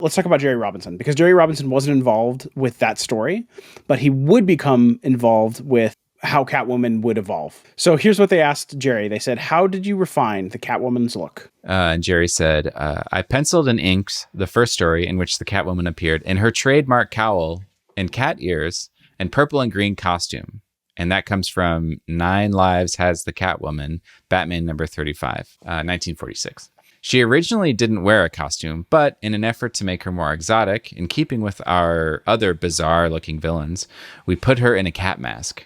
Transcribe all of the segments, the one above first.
Let's talk about Jerry Robinson, because Jerry Robinson wasn't involved with that story, but he would become involved with how Catwoman would evolve. So here's what they asked Jerry. They said, how did you refine the Catwoman's look? And Jerry said, I penciled and inked the first story in which the Catwoman appeared in her trademark cowl and cat ears and purple and green costume. And that comes from 9 Lives Has the Catwoman, Batman number 35, 1946. She originally didn't wear a costume, but in an effort to make her more exotic, in keeping with our other bizarre-looking villains, we put her in a cat mask.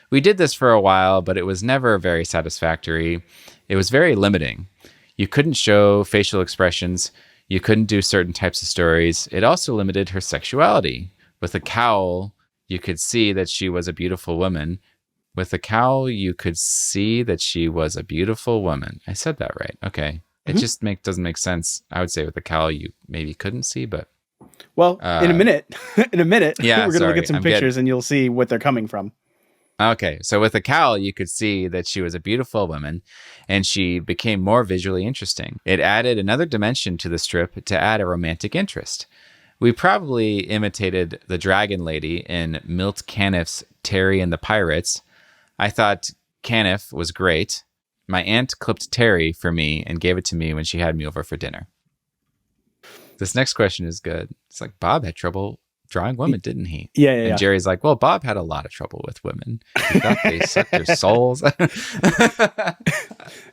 We did this for a while, but it was never very satisfactory. It was very limiting. You couldn't show facial expressions. You couldn't do certain types of stories. It also limited her sexuality. With a cowl, you could see that she was a beautiful woman. With a cowl, you could see that she was a beautiful woman. I said that right. Okay. It just doesn't make sense. I would say with a cowl, you maybe couldn't see, but... Well, in a minute, yeah, we're going to look at some pictures and you'll see what they're coming from. Okay, so with a cowl, you could see that she was a beautiful woman, and she became more visually interesting. It added another dimension to the strip to add a romantic interest. We probably imitated the Dragon Lady in Milt Caniff's Terry and the Pirates. I thought Caniff was great. My aunt clipped Terry for me and gave it to me when she had me over for dinner. This next question is good. It's like, Bob had trouble drawing women, didn't he? Yeah. And Jerry's like, well, Bob had a lot of trouble with women. He thought they sucked their souls.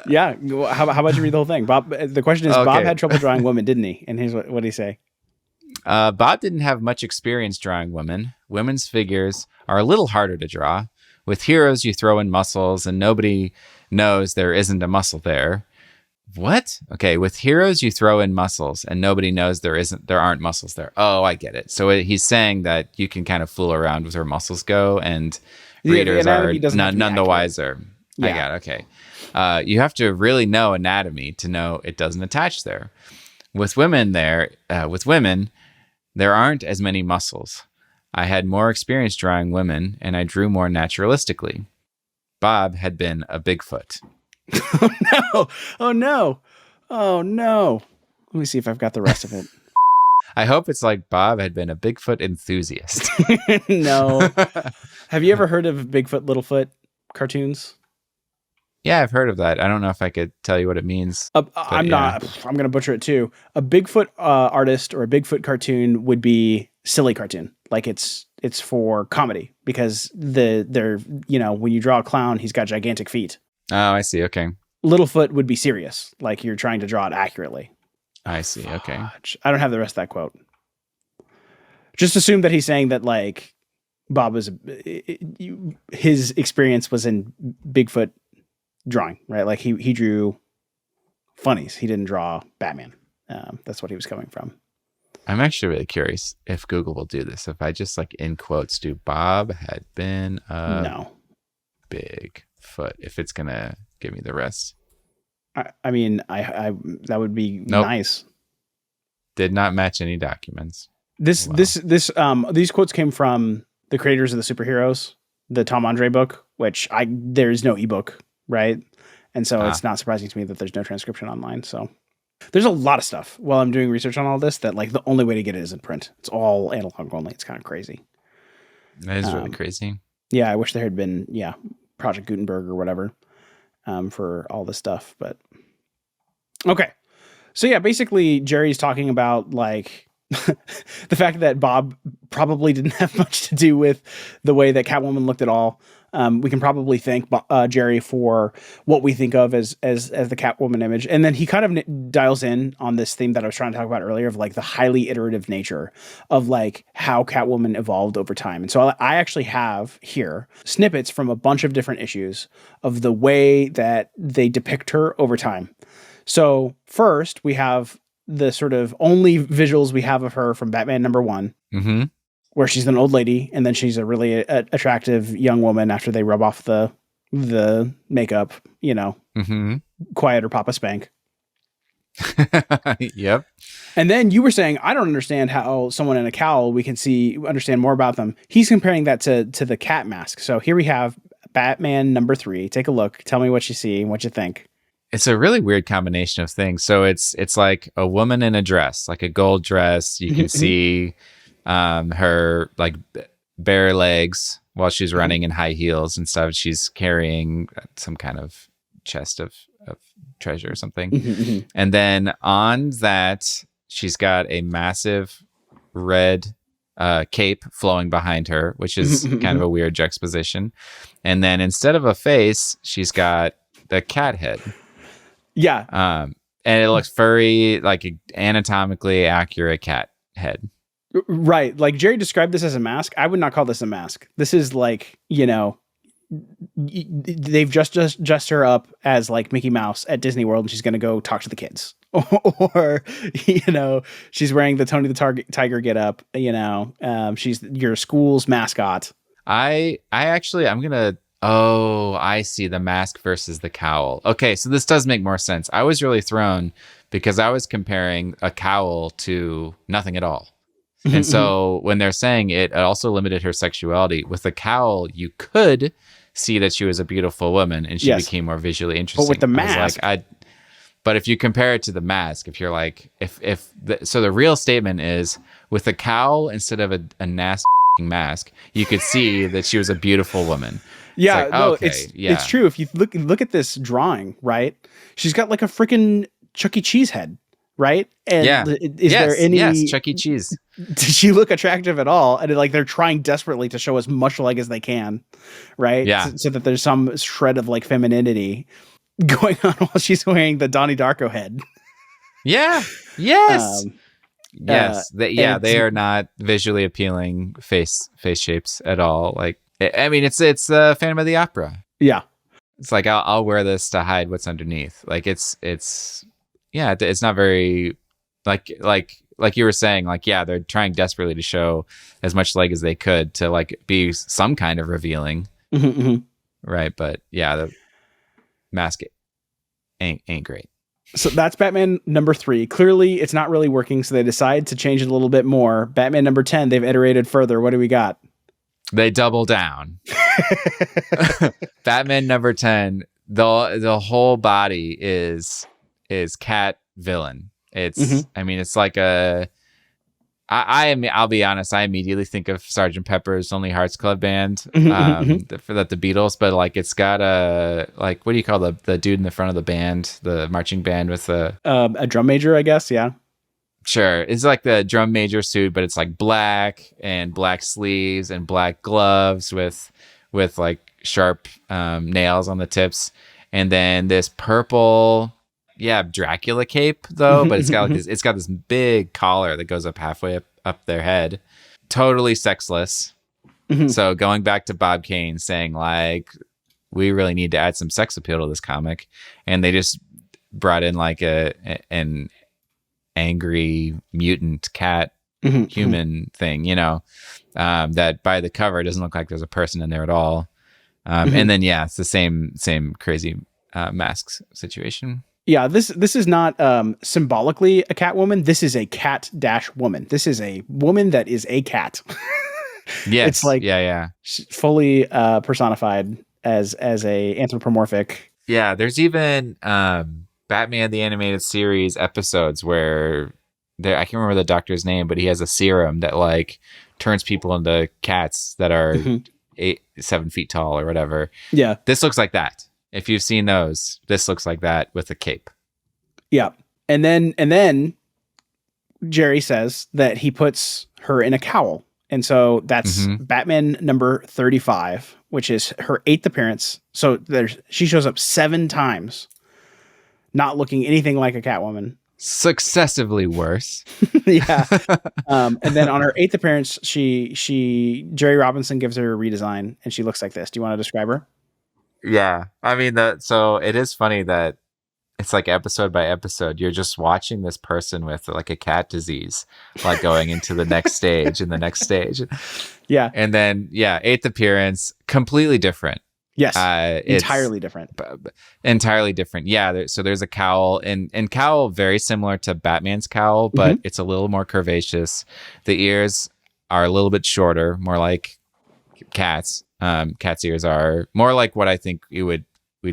Yeah. How about you read the whole thing? Bob, the question is, okay. Bob had trouble drawing women, didn't he? And here's what did he say? Bob didn't have much experience drawing women. Women's figures are a little harder to draw. With heroes, you throw in muscles and nobody knows there isn't a muscle there. What? Okay, with heroes, you throw in muscles and nobody knows there aren't muscles there. Oh, I get it. So he's saying that you can kind of fool around with where muscles go and readers are none the wiser. Yeah. I got it. Okay. You have to really know anatomy to know it doesn't attach there. With women, there aren't as many muscles. I had more experience drawing women, and I drew more naturalistically. Bob had been a Bigfoot. Oh no. Let me see if I've got the rest of it. I hope it's like Bob had been a Bigfoot enthusiast. No. Have you ever heard of Bigfoot, Littlefoot cartoons? Yeah, I've heard of that. I don't know if I could tell you what it means. I'm going to butcher it too. A Bigfoot artist or a Bigfoot cartoon would be silly cartoon. Like it's for comedy because they're when you draw a clown, he's got gigantic feet. Oh, I see. Okay. Littlefoot would be serious. Like you're trying to draw it accurately. I see. Okay. I don't have the rest of that quote. Just assume that he's saying that like Bob was his experience was in Bigfoot drawing, right? Like he drew funnies. He didn't draw Batman. That's what he was coming from. I'm actually really curious if Google will do this. If I just like in quotes do Bob had been a Bigfoot, if it's gonna give me the rest. I mean, I that would be nice. Did not match any documents. These quotes came from the creators of the superheroes, the Tom Andre book, which there's no ebook, right? And so it's not surprising to me that there's no transcription online. So there's a lot of stuff while I'm doing research on all this that like the only way to get it is in print. It's all analog only. It's kind of crazy. That is really crazy. Yeah, I wish there had been Project Gutenberg or whatever for all this stuff. But okay, so yeah, basically Jerry's talking about like the fact that Bob probably didn't have much to do with the way that Catwoman looked at all. We can probably thank Jerry for what we think of as the Catwoman image. And then he kind of dials in on this theme that I was trying to talk about earlier of like the highly iterative nature of like how Catwoman evolved over time. And so I actually have here snippets from a bunch of different issues of the way that they depict her over time. So first we have the sort of only visuals we have of her from Batman number 1. Where she's an old lady, and then she's a really attractive young woman after they rub off the makeup, quiet or Papa Spank. Yep. And then you were saying, I don't understand how someone in a cowl, we can understand more about them. He's comparing that to the cat mask. So here we have Batman number 3. Take a look. Tell me what you see and what you think. it's a really weird combination of things. So it's like a woman in a dress, like a gold dress. You can see her like bare legs while she's running in high heels and stuff. She's carrying some kind of chest of treasure or something. And then on that, she's got a massive red cape flowing behind her, which is kind of a weird juxtaposition. And then instead of a face, she's got the cat head. Yeah. And it looks furry, like anatomically accurate cat head. Right. Like Jerry described this as a mask. I would not call this a mask. This is like, you know, they've just dressed her up as like Mickey Mouse at Disney World and she's going to go talk to the kids. Or, you know, she's wearing the Tony the Tiger get up, you know, she's your school's mascot. I'm going to, I see the mask versus the cowl. Okay. So this does make more sense. I was really thrown because I was comparing a cowl to nothing at all. And so when they're saying it also limited her sexuality. With the cowl, you could see that she was a beautiful woman and she became more visually interesting. But with the mask, but if you compare it to the mask, if you're like, so the real statement is with the cowl instead of a nasty mask, you could see that she was a beautiful woman. Yeah, it's true. If you look at this drawing, right? She's got like a freaking Chuck E. Cheese head. Right? And there any Chuck E. Cheese. Does she look attractive at all? And like they're trying desperately to show as much leg as they can, right? Yeah. So that there's some shred of like femininity going on while she's wearing the Donnie Darko head. Yeah. Yes. They are not visually appealing face shapes at all. Like, I mean, it's Phantom of the Opera. Yeah. It's like I'll wear this to hide what's underneath. Like it's not very like you were saying, like, yeah, they're trying desperately to show as much leg as they could to like be some kind of revealing. Right. But yeah, the mask ain't great. So that's Batman number 3. Clearly it's not really working. So they decide to change it a little bit more. Batman number 10, they've iterated further. What do we got? They double down. Batman number 10, the whole body is cat villain. It's I mean, it's like I'll be honest, I immediately think of Sgt. Pepper's Lonely Hearts Club Band for the Beatles, but like it's got a, like, what do you call the dude in the front of the band, the marching band with a drum major, I guess. Yeah, sure. It's like the drum major suit, but it's like black and black sleeves and black gloves with like sharp nails on the tips, and then this purple Dracula cape though, but it's got like it's got this big collar that goes up halfway up their head. Totally sexless. So going back to Bob Kane saying like, we really need to add some sex appeal to this comic, and they just brought in like an angry mutant cat human thing, you know, that by the cover doesn't look like there's a person in there at all. And then it's the same crazy masks situation. Yeah, this is not symbolically a Catwoman. This is a cat-woman. This is a woman that is a cat. Yes, it's like fully personified as a anthropomorphic. Yeah, there's even Batman the Animated Series episodes where I can't remember the doctor's name, but he has a serum that like turns people into cats that are 7 feet tall or whatever. Yeah, this looks like that. If you've seen those, this looks like that with a cape. Yeah. And then Jerry says that he puts her in a cowl. And so that's Batman number 35, which is her 8th appearance. So she shows up 7 times, not looking anything like a Catwoman. Successively worse. Yeah. And then on her 8th appearance, Jerry Robinson gives her a redesign and she looks like this. Do you want to describe her? Yeah, I mean so it is funny that it's like episode by episode, you're just watching this person with like a cat disease, like going into the next stage and the next stage. Yeah, and then 8th appearance, completely different. Yes, entirely different. Entirely different. Yeah, so there's a cowl, and cowl very similar to Batman's cowl, but it's a little more curvaceous. The ears are a little bit shorter, more like cats. Cat's ears are more like what I think we'd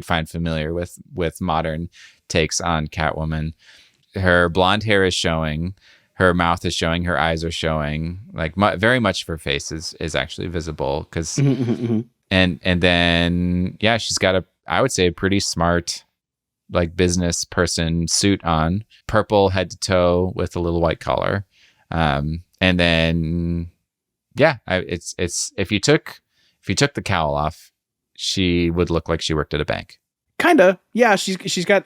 find familiar with modern takes on Catwoman. Her blonde hair is showing, her mouth is showing, her eyes are showing. Like very much of her face is actually visible because, and then yeah, she's got I would say a pretty smart like business person suit on, purple head to toe with a little white collar, and then yeah, it's if you took the cowl off, she would look like she worked at a bank. Kinda, yeah. She's got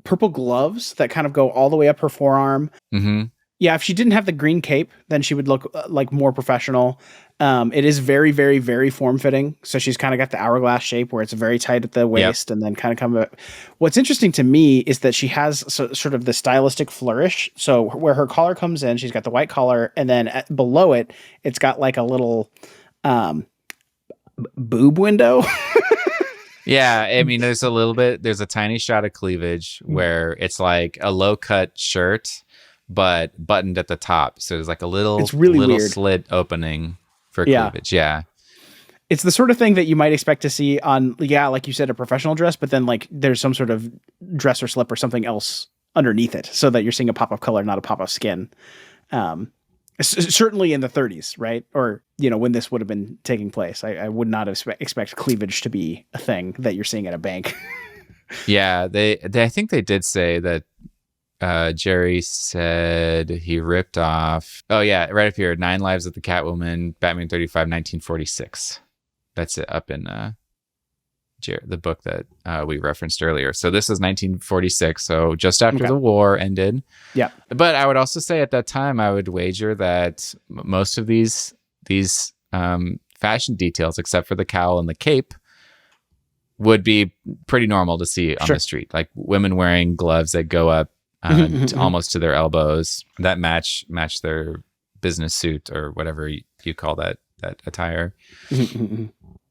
purple gloves that kind of go all the way up her forearm. Mm-hmm. Yeah, if she didn't have the green cape, then she would look like more professional. It is very, very, very form-fitting. So she's kind of got the hourglass shape where it's very tight at the waist and then kind of come up. What's interesting to me is that she has sort of the stylistic flourish. So where her collar comes in, she's got the white collar, and then below it, it's got like a little boob window. Yeah, I mean, there's a tiny shot of cleavage where it's like a low-cut shirt, but buttoned at the top. So there's like a little weird slit opening for cleavage. Yeah. It's the sort of thing that you might expect to see on, like you said, a professional dress, but then like there's some sort of dress or slip or something else underneath it so that you're seeing a pop of color, not a pop of skin. Certainly in the 30s, right? Or, when this would have been taking place, I would not have expect cleavage to be a thing that you're seeing at a bank. Yeah, I think they did say that Jerry said he ripped off. Oh yeah, right up here, 9 Lives of the Catwoman, Batman 35, 1946. That's it up in the book that we referenced earlier. So this is 1946, so just after the war ended. Yeah. But I would also say at that time, I would wager that most of these fashion details, except for the cowl and the cape, would be pretty normal to see on the street. Like women wearing gloves that go up almost to their elbows that match their business suit or whatever you call that attire.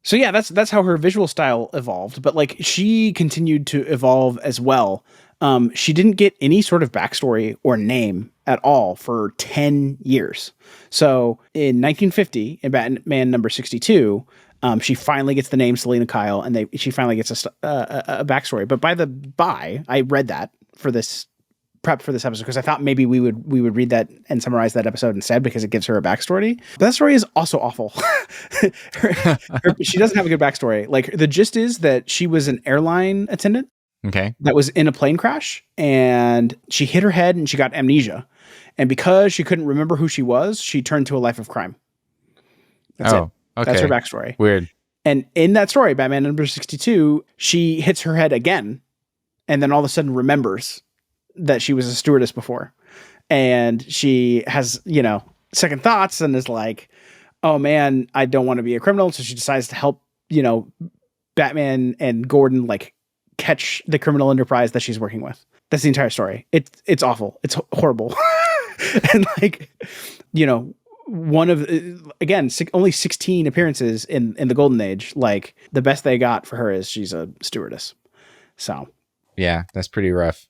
So yeah, that's how her visual style evolved, but like she continued to evolve as well. She didn't get any sort of backstory or name at all for 10 years. So in 1950, in Batman number 62, she finally gets the name Selina Kyle, and she finally gets a backstory. But I read that for this prep for this episode because I thought maybe we would read that and summarize that episode instead because it gives her a backstory. But that story is also awful. She doesn't have a good backstory. Like the gist is that she was an airline attendant. Okay. That was in a plane crash and she hit her head and she got amnesia. And because she couldn't remember who she was, she turned to a life of crime. That's it. Okay. That's her backstory. Weird. And in that story, Batman number 62, she hits her head again and then all of a sudden remembers that she was a stewardess before. And she has, second thoughts and is like, oh man, I don't want to be a criminal. So she decides to help, Batman and Gordon like catch the criminal enterprise that she's working with. That's the entire story. It's awful. It's horrible. And like, one of, again, only 16 appearances in the Golden Age. Like the best they got for her is she's a stewardess. So. Yeah, that's pretty rough.